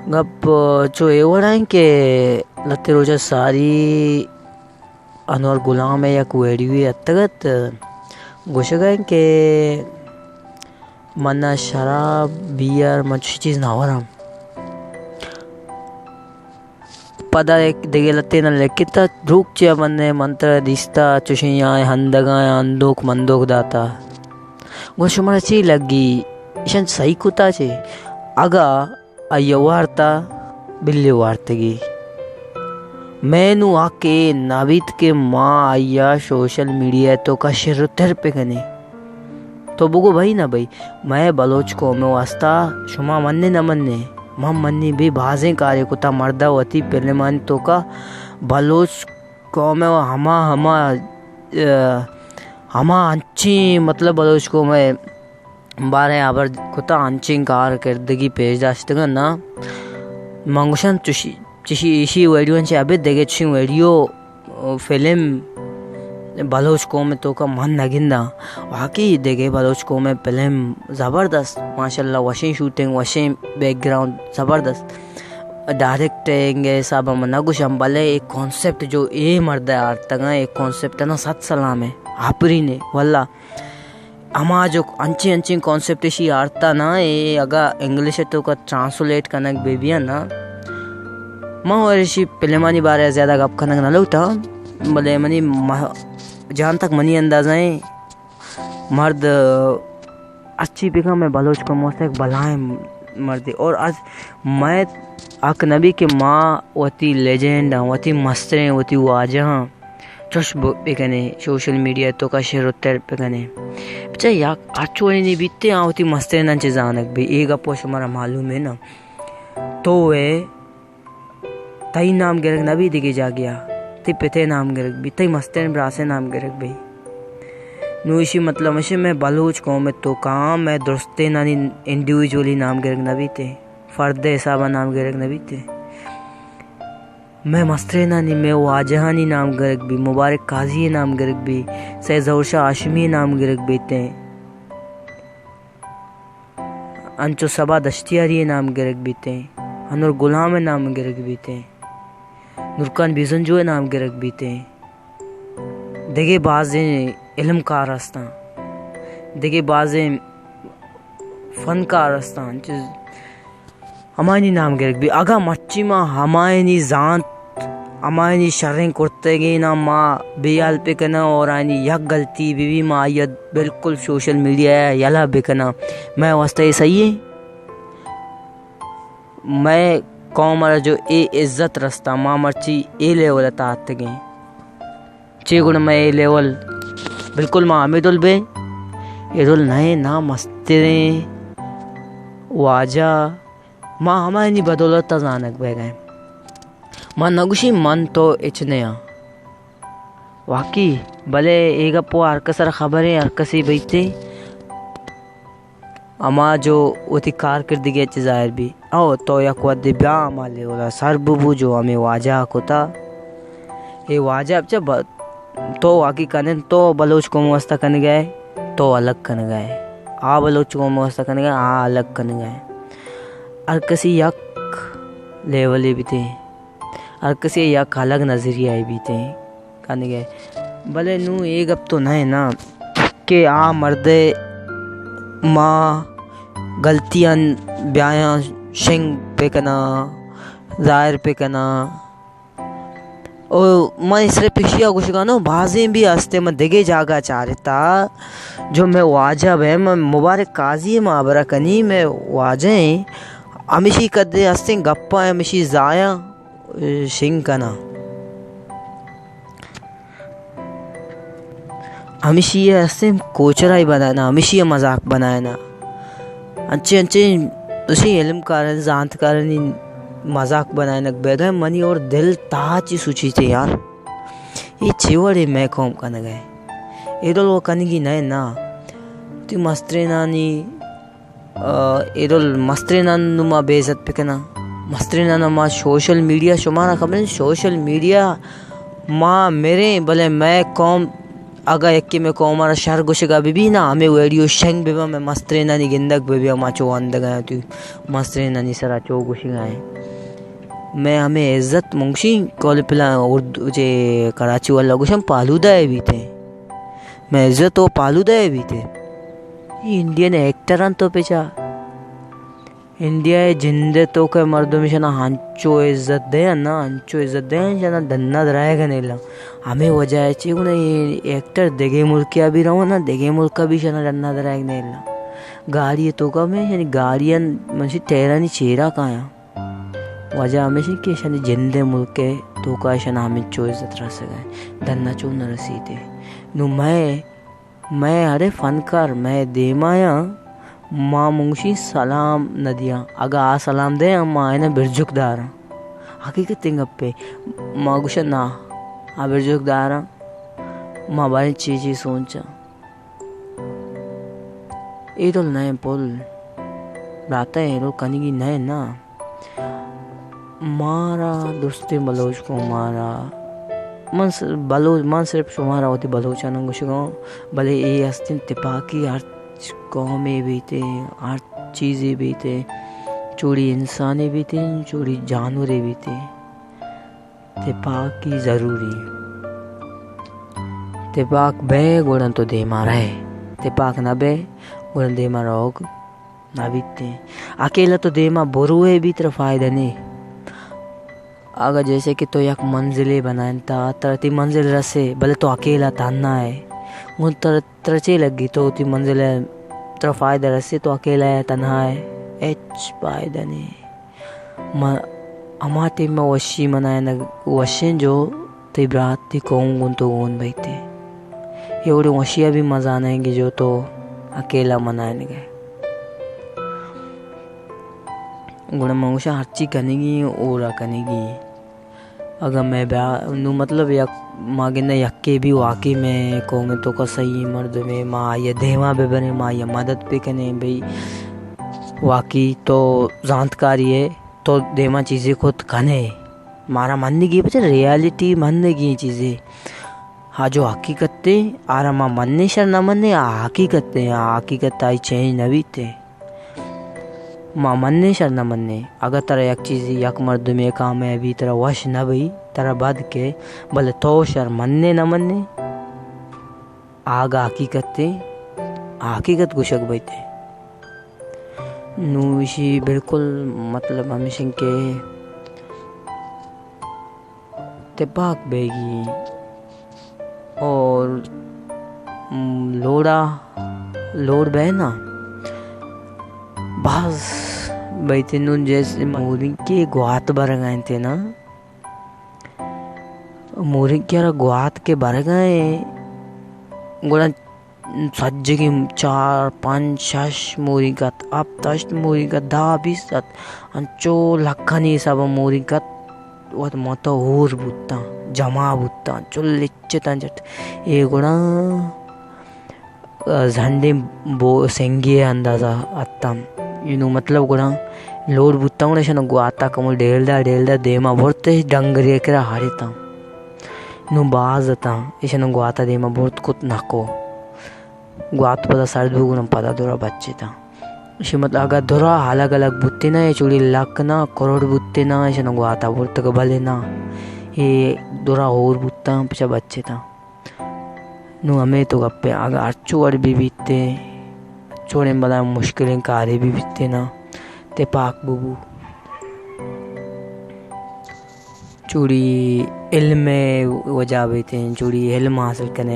गप जो एवढं आहे की लते रोजा सारी अनवर गुलाम है या कुएडी अत्तगत गोशगा के मना शराब बियर मच्छी चीज नावरम पदा एक देगे लते न लेकिता धूक चे मन्ने मंत्र दिस्ता चुशिया हंदगा अंदोक मंदोक दाता गोशुमरा ची लगी ईशन सही कुता चे आगा अय्यवारता बिल्ली वार्तगी मैनू आके नावित के माँ आया सोशल मीडिया तो का शिर तेर पे कने तो बुगो भाई ना भाई मैं बलोच को में वास्ता शुमा मन्ने न मन्ने मम मन्नी भी भाजे कार्य कुता मर्दा वती पहले मान तो का बलोच को में हमा हमा हमा अंची मतलब बलोच को में बारे आबर कुता अंचिंग कार करदगी पेज दाश्तगा ना मंगुशन चुशी चिशी इशी वीडियोंचे अबे देगे ची वीडियो फिल्म बलोच को में तो का मन नगिंदा वाकई देगे बलोच को में फिल्म ज़बरदस्त माशाल्लाह वशिंग शूटिंग वशिंग बैकग्राउंड ज़बरदस्त डायरेक्टिंग सब मना कुछ हम भले एक कॉन्सेप्ट जो ये मर्दा आर्तगा एक कॉन्सेप्ट है ना सत सलाम है आपरी ने वल्ला हमा जो अंची अंची कॉन्सेप्ट इसी आर्ता ना ये अगर इंग्लिश तो का ट्रांसलेट करना बेबिया ना माँ और इसी पिलेमानी बारे ज़्यादा गप करना ना लगता भले मनी जहाँ तक मनी अंदाज़ा है मर्द अच्छी पिका में बलोच को मोस्ते बलाएं मर्द और आज मैं आक नबी के माँ वती लेजेंड वती मस्तरे वती वाजह चुश बेकने सोशल मीडिया तो का शेर उत्तर बेकने बच्चा याक अच्छो नहीं बीतते वती मस्तरे ना चीज़ आनक भी एक अपोश हमारा मालूम है ना तो वे तई नाम गिरक नबी दिखे जा गया ती पिते नाम गिरक भी तई मस्तेन ब्रासे नाम गिरक भी नूशी मतलब मशे मैं बलूच को मैं तो काम मैं दोस्ते नानी इंडिविजुअली नाम गिरक नबी थे फर्दे हिसाबा नाम गिरक नबी थे मैं मस्तरे नानी मैं वाजहानी नाम गिरक भी मुबारक काजी नाम गिरक भी सैयद ज़हूर शाह हाशमी नाम गिरक भी थे अंचो सबा दश्तियारी नाम गिरक भी थे हनूर गुलाम नाम गिरक भी थे नुरकान बिजन जो नाम गिरक भी थे देखे बाज़े इल्मकार हस्ता देखे बाज़े फनकार हस्ता हमारी नाम गिरक भी आगा मच्छी माँ हमारी जान हमारी शरें करते गए ना माँ बेयाल पे कना और आनी यक गलती बीवी माँ यद बिल्कुल सोशल मीडिया है यला बेकना मैं वास्ते सही है मैं कौम मारा जो ए इज्जत रस्ता माँ मर्ची ए लेवल तात गए चे गुण मैं ए लेवल बिल्कुल माँ अमिदुल बे इदुल नए ना मस्तिरे वाजा माँ हमारे नहीं बदौलत जानक बह गए माँ नगुशी मन तो इचने वाकई भले एक अपो अरकसर खबर है अरकसी बैठे अमा जो उती कारकर्दगी जाहिर भी आओ तो यक वद ब्या माले वाला सर बुबू जो हमें वाजा कोता ये वाजा जब तो वाकी कने तो बलोच को मस्ता कन गए तो अलग कन गए आ बलोच को मस्ता कन गए आ अलग कन गए और किसी यक लेवल भी थे और किसी यक अलग नजरिया भी थे कन गए भले नू एक अब तो नहीं ना कि आ मर्दे माँ गलतियाँ ब्यायां शिंग पे कना जाहिर पे कना और मैं इसरे पिछिया कुछ गानो बाजें भी हस्ते में देगे जागा चाहता जो मैं वाजब है मैं मुबारक काजी माबरा कनी मैं वाजें हमेशी कदे हस्ते गप्पा हमेशी जाया शिंग कना हमेशी ये हस्ते कोचरा ही बनाना हमेशी ये मजाक बनाना अच्छे अच्छे उसी इल्म कारण जानत कारण मजाक बनाने बेगा मनी और दिल ताची सूची थे यार ये चिवड़े मैं कौम कन गए इधर वो कनगी नहीं ना ती मस्तरे नानी इधर मस्तरे नानुमा बेइज्जत पे कना मस्तरे नानुमा सोशल मीडिया शुमारा खबर सोशल मीडिया माँ मेरे भले मैं कौम अगा यक्की में को हमारा शहर गुशगा भी ना हमें वेडियो शेंग बेबा में मस्तरे नानी गिंदक बेबी माचो अंद गया तू मस्तरे नानी सरा चो गुशगाए मैं हमें इज्जत मुंशी कॉल पिला उर्दू जे कराची वाला गुशम पालूदा है भी थे मैं इज्जत वो पालूदा है भी थे इंडियन एक्टर तो पेचा इंडिया जिंदे तो के मर्दों में शना हांचो इज्जत दे ना हांचो इज्जत दे शना धन्ना दराएगा नहीं ला हमें वजह है चाहिए ना ये एक्टर देगे मुल्क भी रहो ना देगे मुल्क का भी शना धन्ना दराएगा नहीं ला गाड़ी तो का में यानी गाड़ियाँ मुझे तेरा नहीं चेहरा कहाँ वजह हमेशा कि शनी जिंदे मुल्क के तो का शना हमें चो इज्जत रह सके धन्ना चो न रसीदे नु मैं अरे फनकार मैं देमाया माँ मुंशी सलाम नदिया अगर आ सलाम दे माँ है ना बिरजुकदार हकीकत तिंग पे माँ गुशन ना आ बिरजुकदार माँ बारे चीज़ सोचा ये तो नए पोल राता है रो कनी की नए ना मारा दोस्ती बलोच को मारा मन सिर्फ शुमारा होती बलोचा ना कुछ भले ये हस्तिन तिपाकी हर कौमें भी थे हर चीज़ें भी थे चोरी इंसानी भी थे चोरी जानवरें भी थे तिपाकी ज़रूरी तिपाक बे गुणन तो दे मारा है तिपाक न बे गुणन दे मारा होग ना बीतते अकेला तो दे मा बुरु है भी तरफ फायदा नहीं अगर जैसे कि तो एक मंजिले बनाए था तरती मंजिल रसे भले तो अकेला ताना है मुझ तरचे लगी तो ती मंजिल तरफ फायदा रसे तो अकेला है तन्हा है एच फायदा नहीं हमारे टीम में वशी मनाए न वशें जो ती ब्रात ती कौन तो कौन बैठे ये उड़े वशिया भी मजा आएंगे जो तो अकेला मनाए गए गुण मंगुशा हर्ची कनेगी और कनेगी अगर मैं नु मतलब या मागे न यक्के भी वाकई में कहूँगे तो का सही मर्द में माँ या देवा पे बने माँ या मदद पे कने भाई वाकई तो जानकारी है तो देवा चीज़ें खुद कने मारा मानने की बच्चे रियलिटी मानने की चीज़ें हाँ जो हकीकत थे आरा माँ मानने शर न मानने हकीकत थे हकीकत आई चेंज नवी थे माँ मन्ने शर न मन्ने अगर तरह एक चीज़ यक मर्द में काम है अभी तरह वश न भई तरह बद के भले तो शर मन्ने न मन्ने आगा हकीकत गुशक बैठे नूशी बिल्कुल मतलब हमेशा के तिपाक बेगी और लोड बहना बस बैठे नून जैसे मोरी के गुआत भर गए थे ना मोरी के गुआत के भर गए गुड़ा सज्ज की 4-5-6 मोरी का अब 10 मोरी का 10-20 अंचो लखनी सब मोरी का वो मत और बुत्ता जमा बुत्ता चुल लिच्चे तंजट ये गुड़ा झंडे बो सेंगे अंदाजा अत्तम इनु मतलब गुड़ा लोड बुत्ता गुड़ा शनो गुआता कमल डेलदा देमा बोरते डंगरे करा हारिता इनु बाजता इशनो गुआता देमा बोरत कुत नाको गुआत पदा सर्द गुना पदा दोरा बच्चे था इसे मतलब अगर दोरा अलग अलग बुत्ते ना ये चुड़ी लाख ना करोड़ बुत्ते ना इशनो गुआता बोरत का भले ना ये दोरा और बुत्ता पिछा बच्चे था नु हमें तो गप्पे अगर अर्चुवर भी बीतते छोड़े बड़ा मुश्किलें कार्य भी बीतते ना ते पाक बुबू चूड़ी इल्म में वजह भी थे चूड़ी इल्म हासिल करने